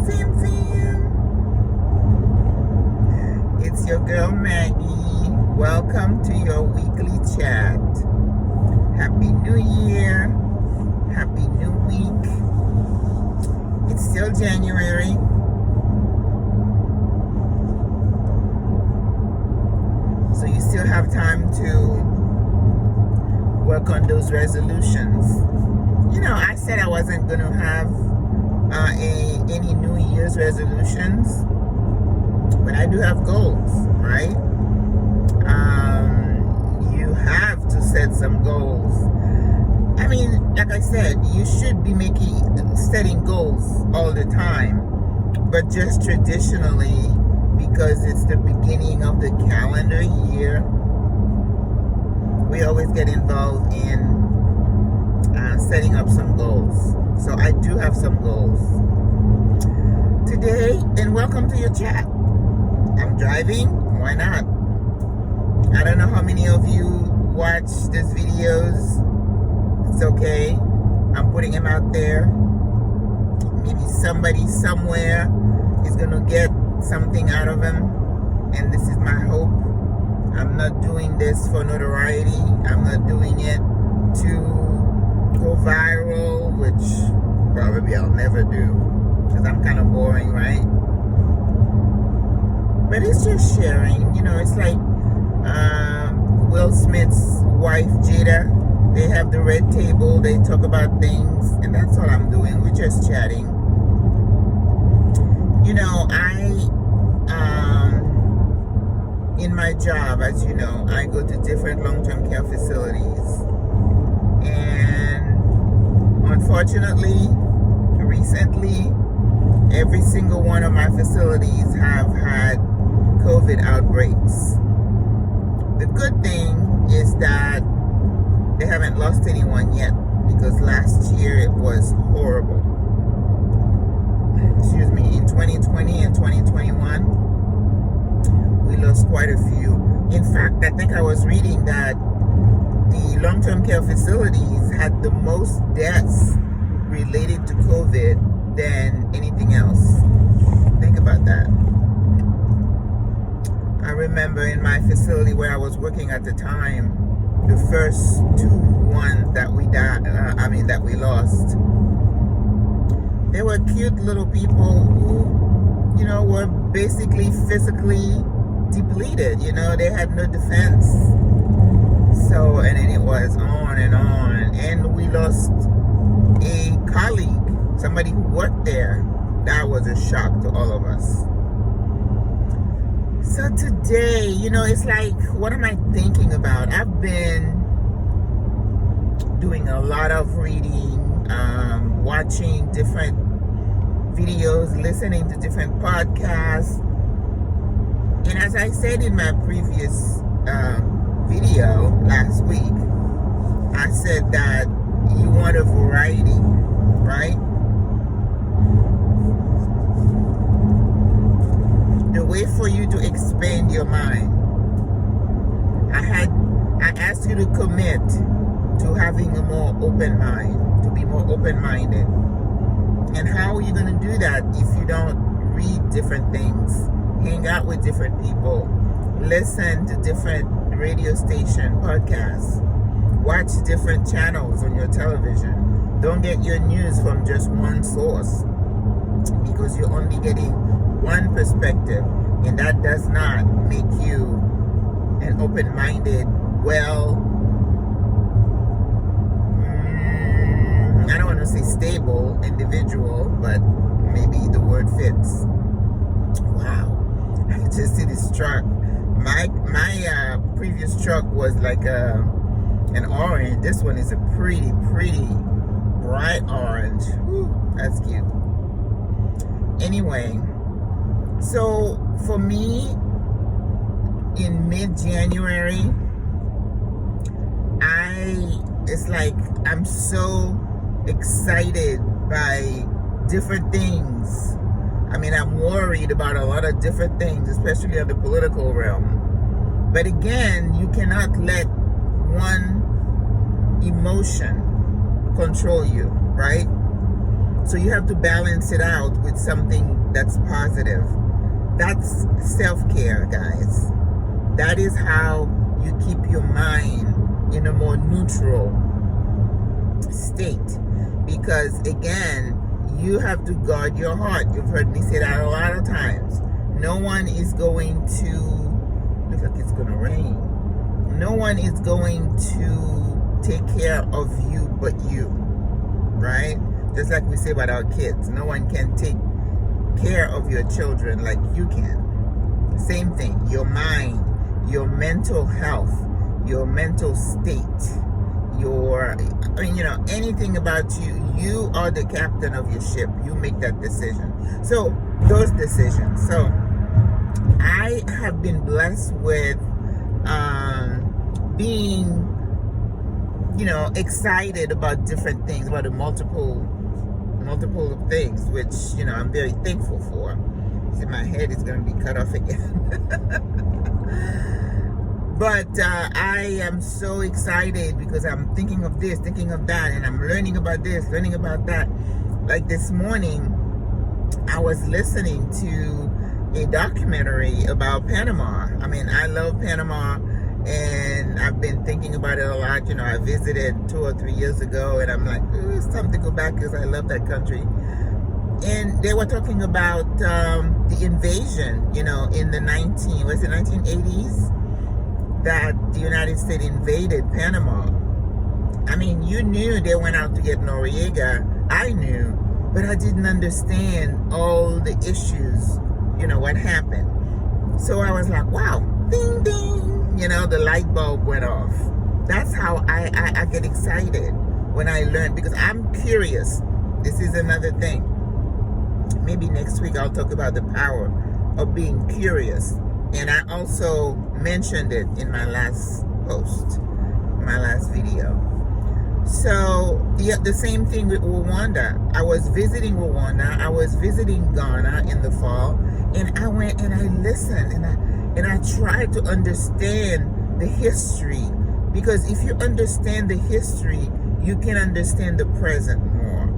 fam. It's your girl Maggie. Welcome to your weekly chat. Happy New Year. Happy New Week. It's still January. So you still have time to work on those resolutions. You know, I said I wasn't going to have any New Year's resolutions, but I do have goals, right? You have to set some goals. I mean, like I said, you should be setting goals all the time, but just traditionally, because it's the beginning of the calendar year, we always get involved in setting up some goals. So I do have some goals today, and welcome to your chat. I'm driving, why not? I don't know how many of you watch these videos. It's okay, I'm putting them out there. Maybe somebody somewhere is gonna get something out of them, and this is my hope. I'm not doing this for notoriety. I'm not doing it to go viral, which probably I'll never do, because I'm kind of boring, right? But it's just sharing. You know, it's like Will Smith's wife Jada. They have the red table, they talk about things, and that's all I'm doing. We're just chatting. You know, in my job, as you know, I go to different long-term care facilities. And unfortunately, recently, every single one of my facilities have had COVID outbreaks. The good thing is that they haven't lost anyone yet, because last year it was horrible. Excuse me, in 2020 and 2021, we lost quite a few. In fact, I think I was reading that the long-term care facilities had the most deaths related to COVID than anything else. Think about that. I remember in my facility where I was working at the time, the first two ones that we lost, they were cute little people who, you know, were basically physically depleted. You know, they had no defense. So, and then it was on, and we lost a colleague, somebody who worked there. That was a shock to all of us. So today, you know, it's like, what am I thinking about? I've been doing a lot of reading, watching different videos, listening to different podcasts. And as I said in my previous video last week, I said that you want a variety, right? The way for you to expand your mind. I asked you to commit to having a more open mind, to be more open-minded. And how are you going to do that if you don't read different things, hang out with different people, listen to different radio station podcasts, watch different channels on your television? Don't get your news from just one source, because you're only getting one perspective, and that does not make you an open-minded, I don't want to say stable individual, but maybe the word fits. Wow, I just see this truck. My previous truck was like an orange. This one is a pretty bright orange. Whew, that's cute. Anyway, so for me, in mid-January, it's like I'm so excited by different things. I mean, I'm worried about a lot of different things, especially in the political realm. But again, you cannot let one emotion control you, right? So you have to balance it out with something that's positive. That's self-care, guys. That is how you keep your mind in a more neutral state. Because again, you have to guard your heart. You've heard me say that a lot of times. No one is going to, looks like it's going to rain. No one is going to take care of you but you, right? Just like we say about our kids. No one can take care of your children like you can. Same thing. Your mind, your mental health, your mental state, your, anything about you. You are the captain of your ship. You make that decision. So those decisions. So I have been blessed with being, excited about different things, about the multiple of things, which, I'm very thankful for. See, my head is going to be cut off again. But I am so excited because I'm thinking of this, thinking of that, and I'm learning about this, learning about that. Like this morning, I was listening to a documentary about Panama. I mean, I love Panama, and I've been thinking about it a lot. I visited 2 or 3 years ago, and I'm like, it's time to go back because I love that country. And they were talking about the invasion, in the 1980s, that the United States invaded Panama. I mean, you knew they went out to get Noriega. I knew, but I didn't understand all the issues, what happened. So I was like, wow, ding, ding. The light bulb went off. That's how I get excited when I learn, because I'm curious. This is another thing. Maybe next week I'll talk about the power of being curious. And I also mentioned it in my last post, my last video. So the same thing with Rwanda. I was visiting Rwanda. I was visiting Ghana in the fall. And I went and I listened and I tried to understand the history. Because if you understand the history, you can understand the present more.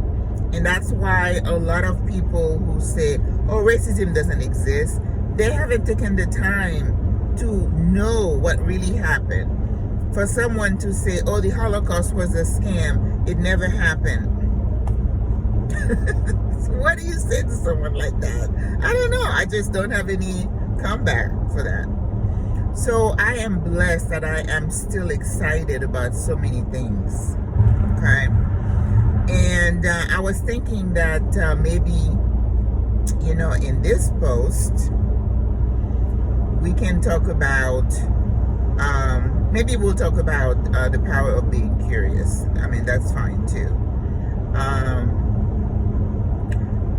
And that's why a lot of people who say, oh, racism doesn't exist, they haven't taken the time to know what really happened. For someone to say, oh, the Holocaust was a scam, it never happened. So what do you say to someone like that? I don't know. I just don't have any comeback for that. So I am blessed that I am still excited about so many things. Okay. And I was thinking that maybe, in this post, we can talk about, maybe we'll talk about the power of being curious. I mean, that's fine too.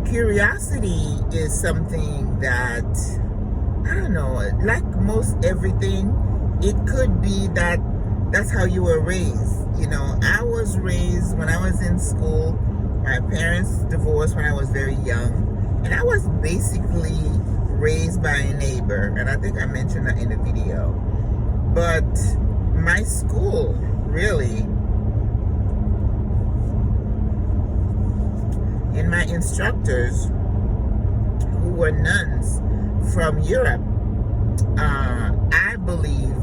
Curiosity is something that, I don't know, like most everything, it could be that that's how you were raised. I was raised when I was in school. My parents divorced when I was very young. And I was basically raised by a neighbor. And I think I mentioned that in the video. But my school, really, and my instructors, who were nuns from Europe, I believe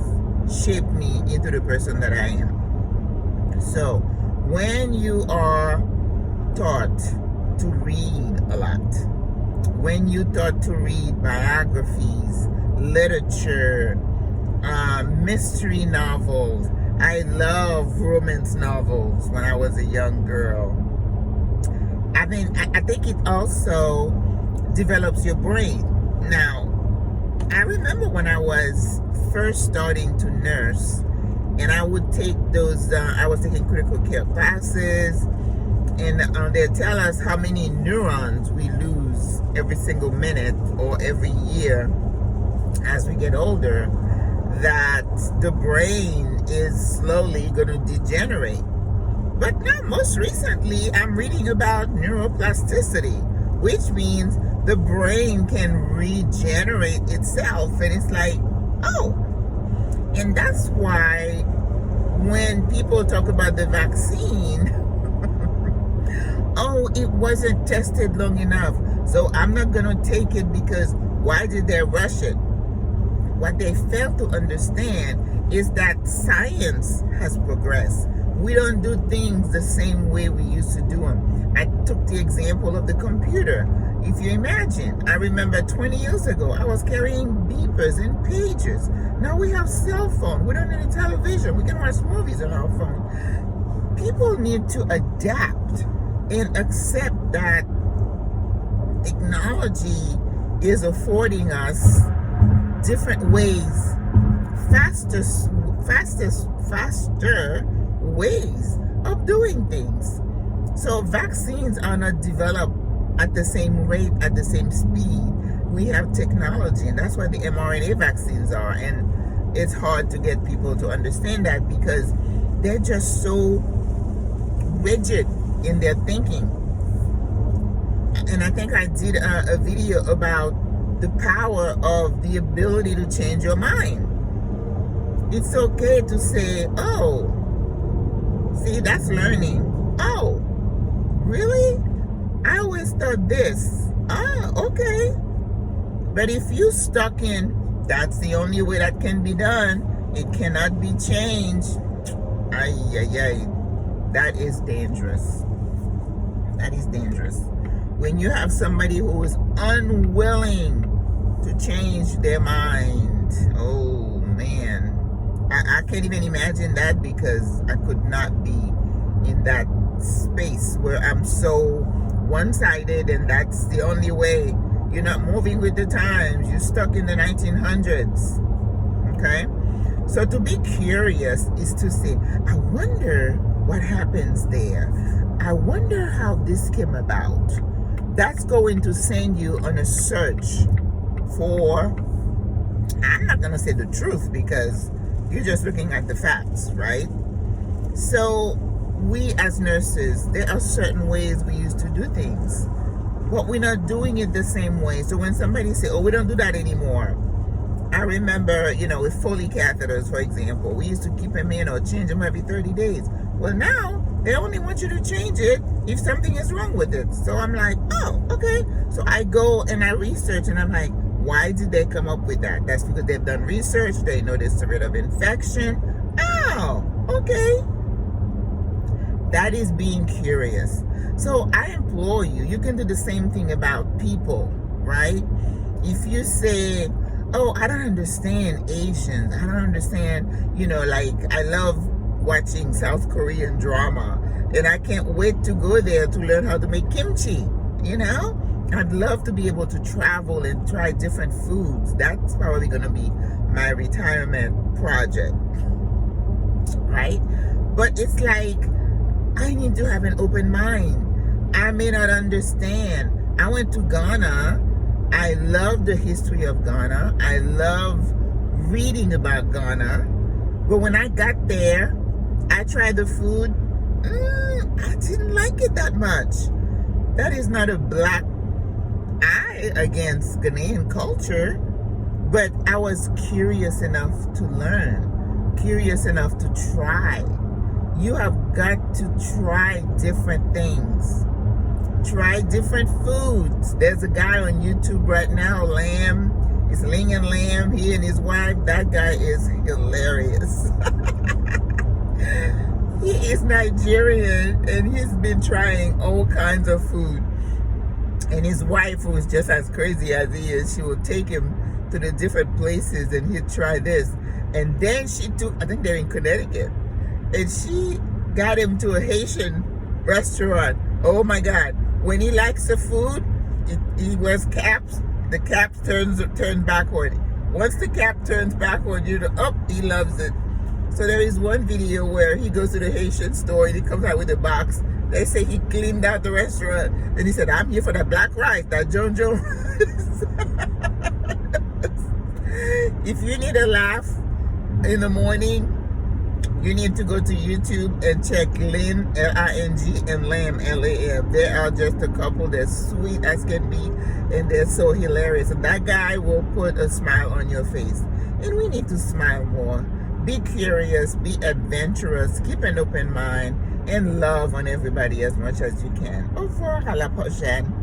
shaped me into the person that I am. So when you are taught to read a lot, when you taught to read biographies, literature, mystery novels, I love romance novels when I was a young girl. I mean, I think it also develops your brain. Now, I remember when I was first starting to nurse, and I would take those, I was taking critical care classes, and they'd tell us how many neurons we lose every single minute or every year as we get older, that the brain is slowly going to degenerate. But now, most recently, I'm reading about neuroplasticity, which means the brain can regenerate itself. And it's like, oh. And that's why when people talk about the vaccine, Oh, it wasn't tested long enough, so I'm not going to take it because why did they rush it? What they fail to understand is that science has progressed. We don't do things the same way we used to do them. I took the example of the computer. If you imagine, I remember 20 years ago, I was carrying beepers and pagers. Now we have cell phone. We don't need a television. We can watch movies on our phone. People need to adapt and accept that technology is affording us different ways, faster ways of doing things. So vaccines are not developed at the same rate, at the same speed. We have technology, and that's why the mRNA vaccines are. And it's hard to get people to understand that because they're just so rigid in their thinking. And I think I did a video about the power of the ability to change your mind. It's okay to say, oh, see, that's learning. Oh, really? I always thought this. Ah, okay. But if you stuck in, that's the only way that can be done, it cannot be changed. That is dangerous. That is dangerous. When you have somebody who is unwilling to change their mind, oh man, I can't even imagine that because I could not be in that space where I'm so one-sided and that's the only way. You're not moving with the times. You're stuck in the 1900s. Okay? So to be curious is to say, I wonder what happens there. I wonder how this came about. That's going to send you on a search for, I'm not going to say the truth because you're just looking at the facts, right? So we as nurses, there are certain ways we used to do things, but we're not doing it the same way. So when somebody say, oh, we don't do that anymore. I remember, with Foley catheters, for example, we used to keep them in or change them every 30 days. Well, now they only want you to change it if something is wrong with it. So I'm like, oh, okay. So I go and I research and I'm like, why did they come up with that? That's because they've done research. They know there's a rate of infection. Oh, okay. That is being curious. So I implore you, you can do the same thing about people, right? If you say, oh, I don't understand Asians. I don't understand, I love watching South Korean drama. And I can't wait to go there to learn how to make kimchi, I'd love to be able to travel and try different foods. That's probably going to be my retirement project, right? But it's like, I need to have an open mind. I may not understand. I went to Ghana. I love the history of Ghana. I love reading about Ghana. But when I got there, I tried the food. I didn't like it that much. That is not a black eye against Ghanaian culture. But I was curious enough to learn. Curious enough to try. You have got to try different things. Try different foods. There's a guy on YouTube right now, Lamb. It's Ling and Lamb. He and his wife. That guy is hilarious. He is Nigerian and he's been trying all kinds of food. And his wife, who is just as crazy as he is, she will take him to the different places and he'd try this. And then she took, I think they're in Connecticut, and she got him to a Haitian restaurant. Oh my God. When he likes the food, he wears caps. The cap turns backward. Once the cap turns backward, he loves it. So there is one video where he goes to the Haitian store and he comes out with a box. They say he cleaned out the restaurant. And he said, I'm here for that black rice, that Jojo rice. If you need a laugh in the morning, you need to go to YouTube and check Lynn, L-I-N-G, and Lamb, L-A-M. They are just a couple. They're sweet as can be, and they're so hilarious. And that guy will put a smile on your face. And we need to smile more. Be curious, be adventurous, keep an open mind, and love on everybody as much as you can. Au revoir à la prochaine.